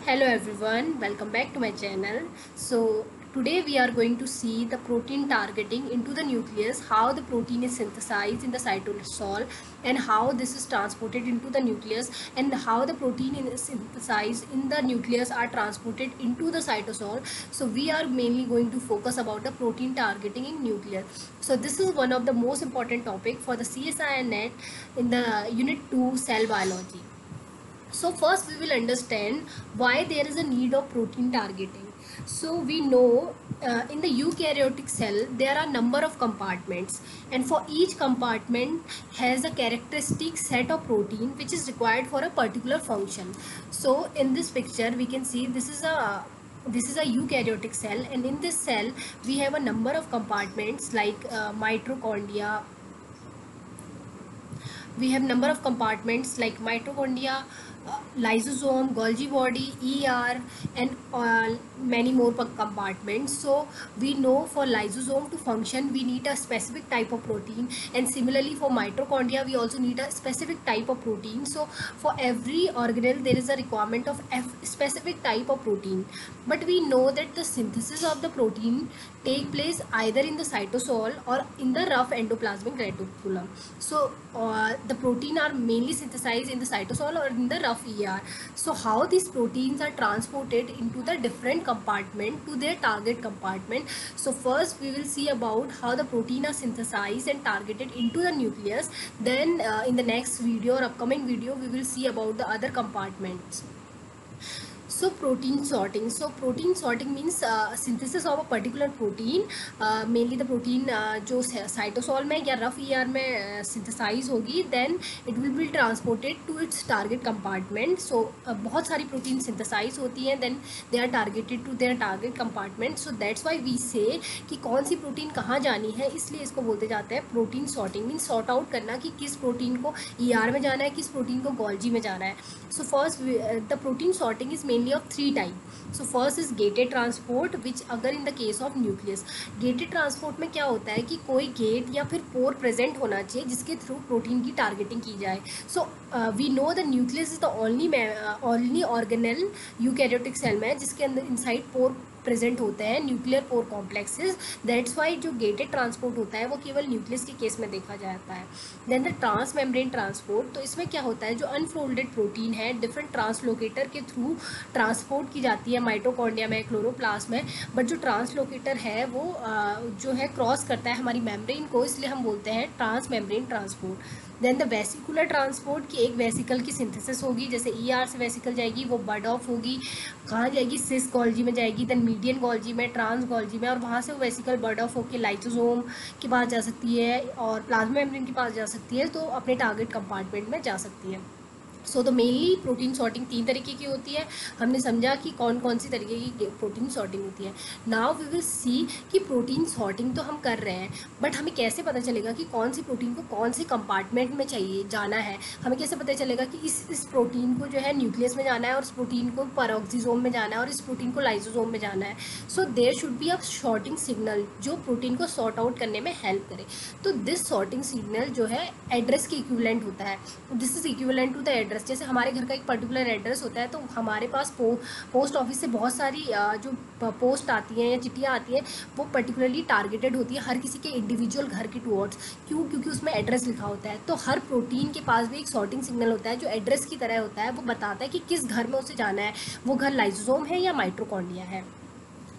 Hello everyone, welcome back to my channel. So today we are going to see the protein targeting into the nucleus, how the protein is synthesized in the cytosol and how this is transported into the nucleus, and how the protein is synthesized in the nucleus are transported into the cytosol. So we are mainly going to focus about the protein targeting in nucleus. So this is one of the most important topic for the CSI and NET in the unit 2 cell biology. So first we will understand why there is a need of protein targeting. So we know in the eukaryotic cell there are number of compartments, and for each compartment has a characteristic set of protein which is required for a particular function. So in this picture we can see this is a eukaryotic cell, and in this cell we have a number of compartments like mitochondria. We have number of compartments like mitochondria, lysosome, Golgi body, ER, and many more compartments. So we know for lysosome to function we need a specific type of protein, and similarly for mitochondria we also need a specific type of protein. So for every organelle there is a requirement of specific type of protein, but we know that the synthesis of the protein take place either in the cytosol or in the rough endoplasmic reticulum. So the protein are mainly synthesized in the cytosol or in the rough ER. So how these proteins are transported into the different compartment to their target compartment. So first we will see about how the protein are synthesized and targeted into the nucleus. Then in the next video or upcoming video we will see about the other compartments. So protein sorting. So protein sorting means synthesis of a particular protein, mainly the protein जो cytosol में या rough ER में synthesize होगी, then it will be transported to its target compartment. So बहुत सारी protein synthesize होती हैं, then they are targeted to their target compartment. So that's why we say कि कौन सी protein कहाँ जानी है, इसलिए इसको बोलते जाते हैं protein sorting. Means sort out करना कि किस protein को ER में जाना है, किस protein को Golgi में जाना है. So first the protein sorting is mainly of three types. So first is gated transport, which अगर in the case of nucleus, gated transport में क्या होता है कि कोई गेट या फिर पोर प्रेजेंट होना चाहिए जिसके थ्रू प्रोटीन की टारगेटिंग की जाए. So we know the nucleus is the only organelle eukaryotic cell में जिसके अंदर इनसाइड पोर प्रेजेंट होते हैं, nuclear pore complexes. That's why जो गेटेड ट्रांसपोर्ट होता है वो केवल न्यूक्लियस के केस में देखा जाता है. Then the trans membrane transport, तो इसमें क्या होता है जो अनफोल्डेड प्रोटीन है डिफरेंट ट्रांसलोकेटर के थ्रू ट्रांसपोर्ट की जाती है माइटोकॉन्ड्रिया में, क्लोरोप्लास्ट में, बट जो ट्रांसलोकेटर है वो जो है क्रॉस करता है हमारी मेम्ब्रेन को, इसलिए हम बोलते हैं trans membrane transport. Then the vesicular transport की एक वेसिकल की सिंथेसिस होगी, जैसे ER से वेसिकल जाएगी वो बड ऑफ होगी, कहाँ जाएगी सिस गोल्जी में जाएगी, देन मीडियन गोल्जी में, ट्रांस गोल्जी में, और वहाँ से वो वेसिकल बड ऑफ होकर लाइसोसोम के पास जा सकती है और प्लाज्मा मेम्ब्रेन के पास जा सकती है, तो अपने टारगेट कंपार्टमेंट में जा सकती है. सो तो मेनली प्रोटीन सॉर्टिंग तीन तरीके की होती है. हमने समझा कि कौन कौन सी तरीके की प्रोटीन सॉर्टिंग होती है. नाउ वी विल सी कि प्रोटीन सॉर्टिंग तो हम कर रहे हैं, बट हमें कैसे पता चलेगा कि कौन सी प्रोटीन को कौन से कंपार्टमेंट में चाहिए जाना है. हमें कैसे पता चलेगा कि इस प्रोटीन को जो है न्यूक्लियस में जाना है और इस प्रोटीन को पेरोक्सिसोम में जाना है और इस प्रोटीन को लाइसोसोम में जाना है. So there should be a sorting signal जो प्रोटीन को सॉर्ट आउट करने में हेल्प करे. तो दिस सॉर्टिंग सिग्नल जो है एड्रेस के इक्विवेलेंट होता है. This is equivalent to the address. जैसे हमारे घर का एक पर्टिकुलर एड्रेस होता है, तो हमारे पास पोस्ट ऑफिस से बहुत सारी जो पोस्ट आती हैं या चिट्ठियाँ आती हैं वो पर्टिकुलरली टारगेटेड होती है हर किसी के इंडिविजुअल घर के टुवर्ड्स. क्यों? क्योंकि उसमें एड्रेस लिखा होता है. तो हर प्रोटीन के पास भी एक सॉर्टिंग सिग्नल होता है जो एड्रेस की तरह होता है. वो बताता है कि किस घर में उसे जाना है, वो घर लाइसोसोम है या माइटोकॉन्ड्रिया है.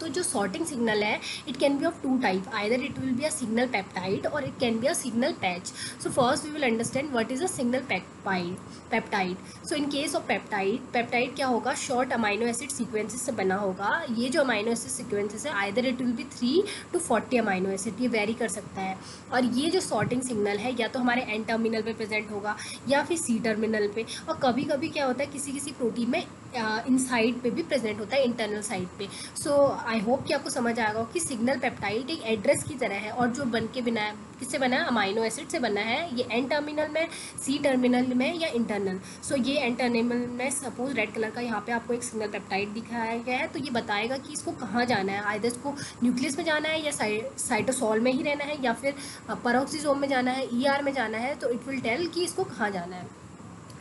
तो जो सॉर्टिंग सिग्नल है it can be of two type, either it will be a signal peptide और it can be a signal patch. So first we will understand what is a signal peptide. So in case of peptide क्या होगा, short amino acid sequences से बना होगा. ये जो amino acid sequences है either it will B 3 to 40 amino acid, ये very कर सकता है. और ये जो सॉर्टिंग सिग्नल है या तो हमारे एन टर्मिनल पे प्रेजेंट होगा या फिर सी टर्मिनल पे, और कभी कभी क्या होता है किसी प्रोटीन में इनसाइड पे भी प्रेजेंट होता है, इंटरनल साइड पे. सो आई होप कि आपको समझ आएगा कि सिग्नल पेप्टाइड एक एड्रेस की तरह है और जो बन के बना है, किससे बना है, अमाइनो एसिड से बना है. ये एन टर्मिनल में, सी टर्मिनल में या इंटरनल. सो ये एन टर्मिनल में सपोज रेड कलर का यहाँ पे आपको एक सिग्नल पेप्टाइड दिखाया गया है, तो ये बताएगा कि इसको कहाँ जाना है, आइदर इसको न्यूक्लियस में जाना है या साइटोसॉल में ही रहना है या फिर पेरोक्सिसोम में जाना है, ER में जाना है. तो इट विल टेल कि इसको कहाँ जाना है.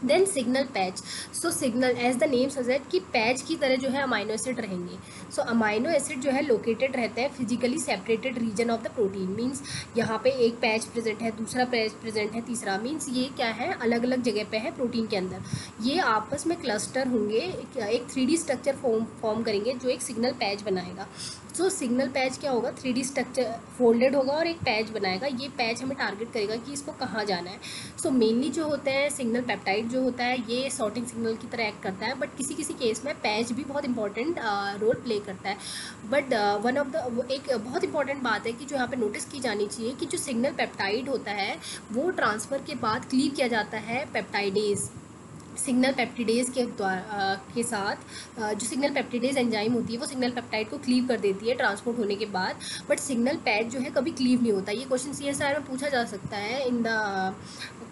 Then signal patch. So signal as the name suggest कि पैच की तरह जो है अमाइनो एसिड रहेंगे। सो अमाइनो एसिड जो है लोकेटेड रहते हैं physically separated region of the protein. Means यहाँ पे एक पैच प्रेजेंट है, दूसरा पैच प्रेजेंट है, तीसरा, मीन्स ये क्या है, अलग अलग जगह पे है प्रोटीन के अंदर। ये आपस में क्लस्टर होंगे, एक 3D स्ट्रक्चर फॉर्म करेंगे जो एक सिग्नल पैच बनाएगा। सो सिग्नल पैच क्या होगा, 3D स्ट्रक्चर फोल्डेड होगा और एक पैच बनाएगा। ये पैच हमें टारगेट करेगा कि इसको कहाँ जाना है। सो मेनली जो होते हैं सिग्नल पेप्टाइड जो होता है ये सॉर्टिंग सिग्नल की तरह एक्ट करता है, बट किसी किसी केस में पैच भी बहुत इंपॉर्टेंट रोल प्ले करता है। बट वन ऑफ द एक बहुत इंपॉर्टेंट बात है कि जो यहाँ पे नोटिस की जानी चाहिए कि जो सिग्नल पेप्टाइड होता है वो ट्रांसफ़र के बाद क्लीव किया जाता है पेप्टाइडेज, सिग्नल पेप्टिडेज के द्वारा के साथ। जो सिग्नल पेप्टिडेज एंजाइम होती है वो सिग्नल पेप्टाइड को क्लीव कर देती है ट्रांसपोर्ट होने के बाद, बट सिग्नल पैच जो है कभी क्लीव नहीं होता। ये क्वेश्चन CSIR में पूछा जा सकता है इन द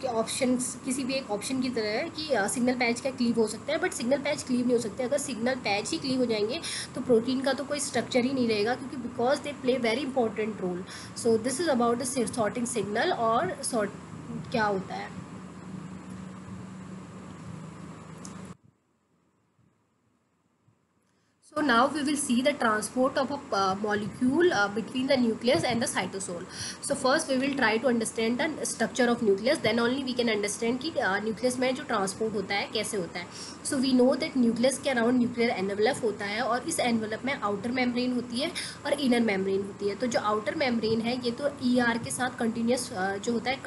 ऑप्शंस, किसी भी एक ऑप्शन की तरह है कि सिग्नल पैच क्या क्लीव हो सकता है, बट सिग्नल पैच क्लीव नहीं हो सकते। अगर सिग्नल पैच ही क्लीव हो जाएंगे तो प्रोटीन का तो कोई स्ट्रक्चर ही नहीं रहेगा, क्योंकि because they play very important role. So this is about the sorting signal और सॉर्ट क्या होता है। So now we will see the transport of a molecule between the nucleus and the cytosol. So first we will try to understand the structure of nucleus, then only we can understand कि nucleus में जो transport होता है कैसे होता है। So we know that nucleus के around nuclear envelope होता है और इस envelope में outer membrane होती है और inner membrane होती है। तो जो outer membrane है ये तो ER के साथ continuous जो होता है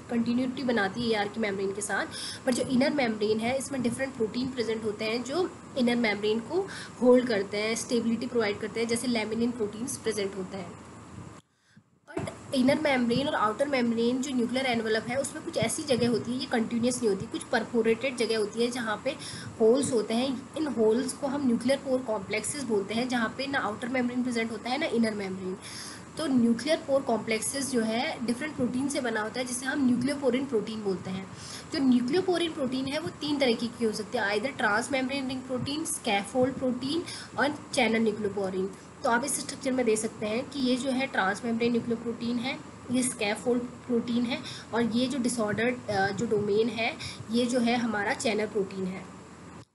कंटिन्यूटी बनाती है ER की मेम्ब्रेन के साथ, पर जो इनर मेम्ब्रेन है इसमें डिफरेंट प्रोटीन प्रेजेंट होते हैं जो इनर मेम्ब्रेन को होल्ड करते हैं, स्टेबिलिटी प्रोवाइड करते हैं, जैसे लैमिनिन प्रोटीन्स प्रेजेंट होते हैं। बट इनर मेम्ब्रेन और आउटर मेम्ब्रेन जो न्यूक्लियर एनवलप है उसमें कुछ ऐसी जगह होती है, ये कंटिन्यूस नहीं होती, कुछ परफोरेटेड जगह होती है जहाँ पे होल्स होते हैं। इन होल्स को हम न्यूक्लियर पोर कॉम्प्लेक्सेस बोलते हैं, जहाँ पे ना आउटर मेम्ब्रेन प्रेजेंट होता है ना इनर मेम्ब्रेन। तो न्यूक्लियर पोर कॉम्प्लेक्सेस जो है डिफरेंट प्रोटीन से बना होता है, जिसे हम न्यूक्लियोपोरिन प्रोटीन बोलते हैं। जो न्यूक्लियोपोरिन प्रोटीन है वो 3 तरह की हो सकती है, either trans membrane ring protein, scaffold protein और चैनल न्यूक्लियोपोरिन। तो आप इस स्ट्रक्चर में दे सकते हैं कि ये जो है ट्रांस मेम्ब्रेन न्यूक्लियोप्रोटीन है, ये स्कैफोल्ड प्रोटीन है, और ये जो डिसऑर्डर्ड जो डोमेन है ये जो है हमारा चैनल प्रोटीन है।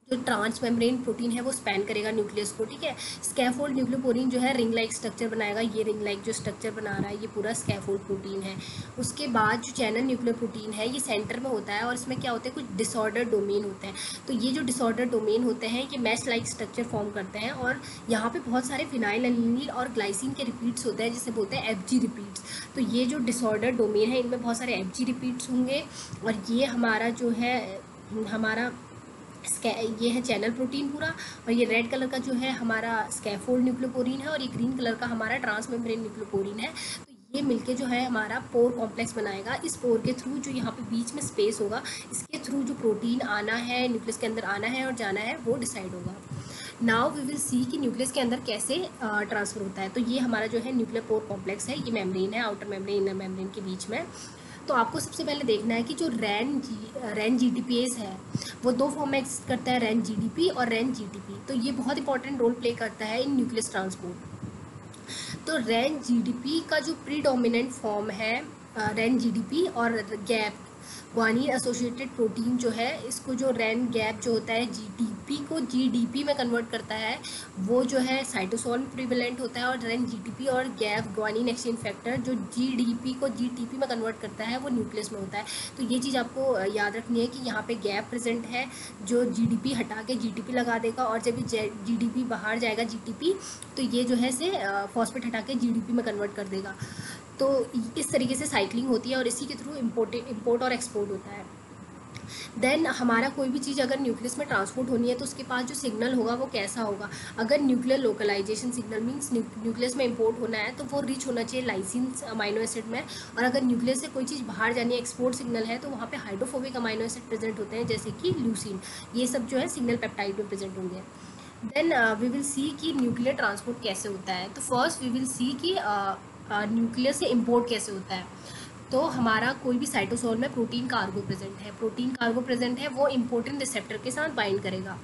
जो ट्रांस मेम्ब्रेन प्रोटीन है वो स्पैन करेगा न्यूक्लियस को, ठीक है। स्कैफोल्ड न्यूक्लियोपोरिन जो है रिंग लाइक स्ट्रक्चर बनाएगा, ये रिंग लाइक जो स्ट्रक्चर बना रहा है ये पूरा स्कैफोल्ड प्रोटीन है। उसके बाद जो चैनल न्यूक्लियर प्रोटीन है ये सेंटर में होता है और इसमें क्या होते हैं, कुछ डिसऑर्डर डोमेन होते हैं। तो ये जो डिसऑर्डर डोमेन होते हैं ये मैश लाइक स्ट्रक्चर फॉर्म करते हैं और यहाँ पे बहुत सारे फिनाइल एलिनिल और ग्लाइसिन के रिपीट्स होते हैं जिसे बोलते हैं FG रिपीट्स। तो ये जो डिसऑर्डर डोमेन है इनमें बहुत सारे FG रिपीट्स होंगे और ये हमारा जो है हमारा ये है चैनल प्रोटीन पूरा, और ये रेड कलर का जो है हमारा स्कैफोल्ड न्यूक्लियोपोरिन है और ये ग्रीन कलर का हमारा ट्रांस मेम्ब्रेन न्यूक्लियोपोरिन है। तो ये मिलके जो है हमारा पोर कॉम्प्लेक्स बनाएगा। इस पोर के थ्रू जो यहाँ पे बीच में स्पेस होगा इसके थ्रू जो प्रोटीन आना है, न्यूक्लियस के अंदर आना है और जाना है वो डिसाइड होगा। नाउ वी विल सी कि न्यूक्लियस के अंदर कैसे ट्रांसफर होता है। तो ये हमारा जो है न्यूक्लियर पोर कॉम्प्लेक्स है, ये मेम्ब्रेन है, आउटर मेम्ब्रेन इनर मेम्ब्रेन के बीच में। तो आपको सबसे पहले देखना है कि जो रैन GDPase है वो 2 फॉर्म में एग्जिस्ट करता है, रैन GDP और रैन GTP। तो ये बहुत इंपॉर्टेंट रोल प्ले करता है इन न्यूक्लियस ट्रांसपोर्ट। तो रैन GDP का जो प्रीडोमिनेंट फॉर्म है रैन GDP और गैप ग्वानिन एसोसिएटेड प्रोटीन जो है इसको जो रैन गैप जो होता है GTP को GDP में कन्वर्ट करता है, वो जो है साइटोसोल में प्रिवेलेंट होता है, और रैन GTP और गैप ग्वानिन एक्सचेंज फैक्टर जो GDP को GTP में कन्वर्ट करता है वो न्यूक्लियस में होता है। तो ये चीज़ आपको याद रखनी है कि यहाँ पे गैप प्रेजेंट है जो GDP हटा के GTP लगा देगा, और जब GDP बाहर जाएगा GTP तो ये जो है से फॉस्फेट हटा के GDP में कन्वर्ट कर देगा। तो इस तरीके से साइक्लिंग होती है और इसी के थ्रू इम्पोर्ट और एक्सपोर्ट होता है। देन हमारा कोई भी चीज़ अगर न्यूक्लियस में ट्रांसपोर्ट होनी है तो उसके पास जो सिग्नल होगा वो कैसा होगा। अगर nuclear localization signal means nucleus में इंपोर्ट होना है तो वो रिच होना चाहिए लाइसिन अमाइनो एसिड में, और अगर न्यूक्लियस से कोई चीज़ बाहर जानी है एक्सपोर्ट सिग्नल है तो वहाँ पे हाइड्रोफोबिक अमाइनो एसिड प्रेजेंट होते हैं जैसे कि ल्यूसिन, ये सब जो है सिग्नल पेप्टाइड में प्रेजेंट होंगे। देन वी विल सी कि न्यूक्लियर ट्रांसपोर्ट कैसे होता है। तो फर्स्ट वी विल सी कि न्यूक्लियस से इंपोर्ट कैसे होता है। तो हमारा कोई भी साइटोसोल में प्रोटीन कार्गो प्रेजेंट है, वो इम्पोर्टेंट रिसेप्टर के साथ बाइंड करेगा।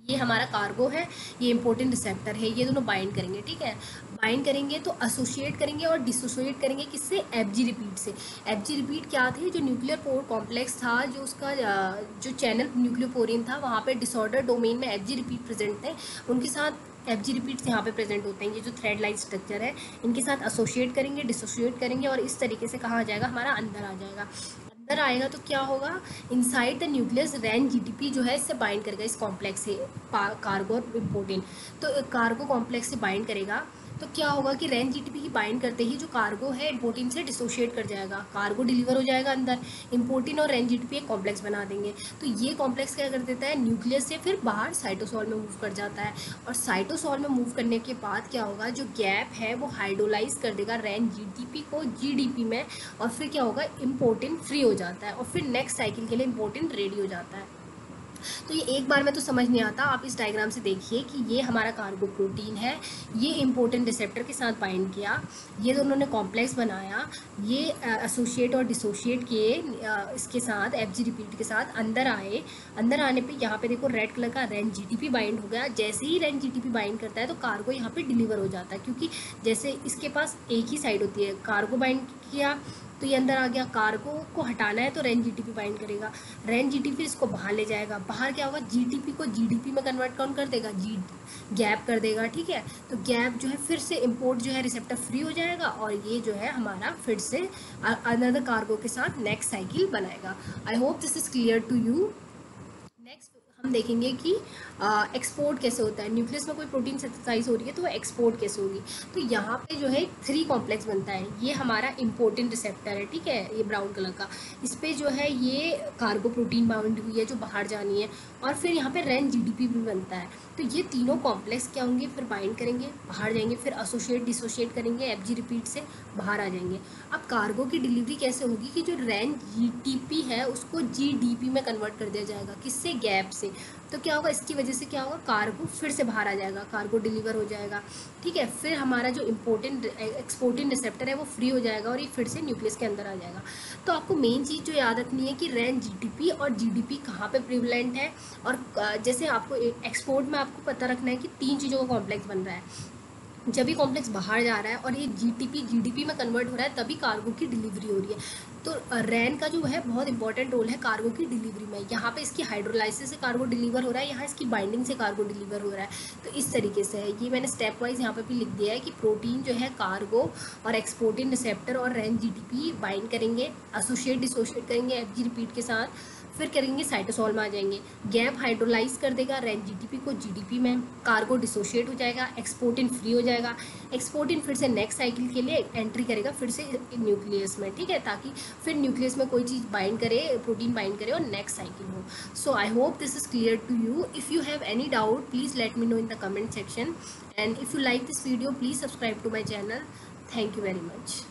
ये हमारा कार्गो है, ये इंपॉर्टेंट रिसेप्टर है, ये दोनों बाइंड करेंगे, ठीक है। बाइंड करेंगे तो एसोसिएट करेंगे और डिसोसिएट करेंगे किससे, एफजी रिपीट से। एफजी रिपीट क्या थे, जो न्यूक्लियर पोर कॉम्प्लेक्स था, जो उसका जो चैनल न्यूक्लियोपोरिन था, वहाँ पे डिसऑर्डर डोमेन में एफजी रिपीट प्रेजेंट थे, उनके साथ एफजी रिपीट्स यहाँ पे प्रेजेंट होते हैं। ये जो थ्रेड लाइन स्ट्रक्चर है, इनके साथ एसोसिएट करेंगे, डिसोसिएट करेंगे और इस तरीके से कहाँ आ जाएगा, हमारा अंदर आ जाएगा। अंदर आएगा तो क्या होगा, inside the nucleus Ran GTP जो है इससे बाइंड करेगा, इस कॉम्प्लेक्स से, कार्गो और इम्पोर्टेंट। तो कार्गो कॉम्प्लेक्स से बाइंड करेगा तो क्या होगा कि रैन जीटीपी की बाइंड करते ही जो कार्गो है इम्पोर्टेंट से डिसोशिएट कर जाएगा, कार्गो डिलीवर हो जाएगा अंदर, इम्पोर्टेंट और रैन जीटीपी एक कॉम्प्लेक्स बना देंगे। तो ये कॉम्प्लेक्स क्या कर देता है, न्यूक्लियस से फिर बाहर साइटोसॉल में मूव कर जाता है, और साइटोसॉल में मूव करने के बाद क्या होगा, जो गैप है वो हाइड्रोलाइज कर देगा रैन जीटीपी को जीडीपी में, और फिर क्या होगा, इम्पोर्टेंट फ्री हो जाता है और फिर नेक्स्ट साइकिल के लिए इम्पोर्टेंट रेडी हो जाता है। तो ये एक बार में तो समझ नहीं आता, आप इस डायग्राम से देखिए कि ये हमारा कार्गो प्रोटीन है, ये इम्पोर्टेंट रिसेप्टर के साथ बाइंड किया, ये दोनों ने कॉम्प्लेक्स बनाया, ये एसोसिएट और डिसोशिएट किए इसके साथ, एफजी रिपीट के साथ अंदर आए। अंदर आने पे यहाँ पे देखो रेड कलर का रैन जीटीपी बाइंड हो गया। जैसे ही रैन जीटीपी बाइंड करता है तो कार्गो यहाँ पे डिलीवर हो जाता है, क्योंकि जैसे इसके पास एक ही साइड होती है, कार्गो बाइंड किया तो ये अंदर आ गया, कार्गो को हटाना है तो रैन जीटीपी बाइंड करेगा, रैन जीटीपी इसको बाहर ले जाएगा, बाहर क्या होगा, जीटीपी को जीडीपी में कन्वर्ट कौन कर देगा, जी गैप कर देगा, ठीक है। तो गैप जो है फिर से इम्पोर्ट जो है रिसेप्टर फ्री हो जाएगा, और ये जो है हमारा फिर से अनदर कार्गो के साथ नेक्स्ट साइकिल बनाएगा। I hope this is clear to you. Next हम देखेंगे कि एक्सपोर्ट कैसे होता है, न्यूक्लियस में कोई प्रोटीन सिंथेसाइज हो रही है तो वो एक्सपोर्ट कैसे होगी। तो यहाँ पे जो है 3 कॉम्प्लेक्स बनता है, ये हमारा इम्पोर्टेंट रिसेप्टर है, ठीक है, ये ब्राउन कलर का, इस पर जो है ये कार्गो प्रोटीन बाउंड हुई है जो बाहर जानी है, और फिर यहाँ पे रैन जीडीपी भी बनता है। तो ये तीनों कॉम्प्लेक्स क्या होंगे, फिर बाइंड करेंगे, बाहर जाएंगे, फिर एसोसिएट डिसोशिएट करेंगे, एफजी रिपीट से बाहर आ जाएंगे। अब कार्गो की डिलीवरी कैसे होगी कि जो रैन जीटीपी है उसको जीडीपी में कन्वर्ट कर दिया जाएगा, किससे, गैप से। तो क्या होगा, इसकी वजह से क्या होगा, कार्गो फिर से बाहर आ जाएगा, कार्गो डिलीवर हो जाएगा, ठीक है। फिर हमारा जो इम्पोर्टेंट एक्सपोर्टेंट रिसेप्टर है वो फ्री हो जाएगा और ये फिर से न्यूक्लियस के अंदर आ जाएगा। तो आपको मेन चीज़ जो याद रखनी है कि रैन जीटीपी और जीडीपी कहाँ पे प्रिवलेंट है, और जैसे आपको एक्सपोर्ट में आपको पता रखना है कि 3 चीज़ों का कॉम्प्लेक्स बन रहा है। जब भी कॉम्प्लेक्स बाहर जा रहा है और ये जीटीपी जीडीपी में कन्वर्ट हो रहा है तभी कार्गो की डिलीवरी हो रही है। तो रैन का जो है बहुत इंपॉर्टेंट रोल है कार्गो की डिलीवरी में। यहाँ पे इसकी हाइड्रोलाइसिस से कार्गो डिलीवर हो रहा है, यहाँ इसकी बाइंडिंग से कार्गो डिलीवर हो रहा है। तो इस तरीके से है, ये मैंने स्टेप वाइज यहाँ पे भी लिख दिया है कि प्रोटीन जो है कार्गो और एक्सपोर्टिंग रिसेप्टर और रैन जीटीपी बाइंड करेंगे, एसोसिएट डिसोशिएट करेंगे एफजी रिपीट के साथ, फिर करेंगे साइटोसॉल में आ जाएंगे, गैप हाइड्रोलाइज कर देगा रैन जीटीपी को जीडीपी में, कार्गो डिसोशिएट हो जाएगा, एक्सपोर्टिन फ्री हो जाएगा, एक्सपोर्टिन फिर से नेक्स्ट साइकिल के लिए एंट्री करेगा फिर से न्यूक्लियस में, ठीक है, ताकि फिर न्यूक्लियस में कोई चीज़ बाइंड करे, प्रोटीन बाइंड करे और नेक्स्ट साइकिल हो। So I hope this is clear to you. If you have any doubt please let me know in the comment section, and if you like this video please subscribe to my channel. Thank you very much.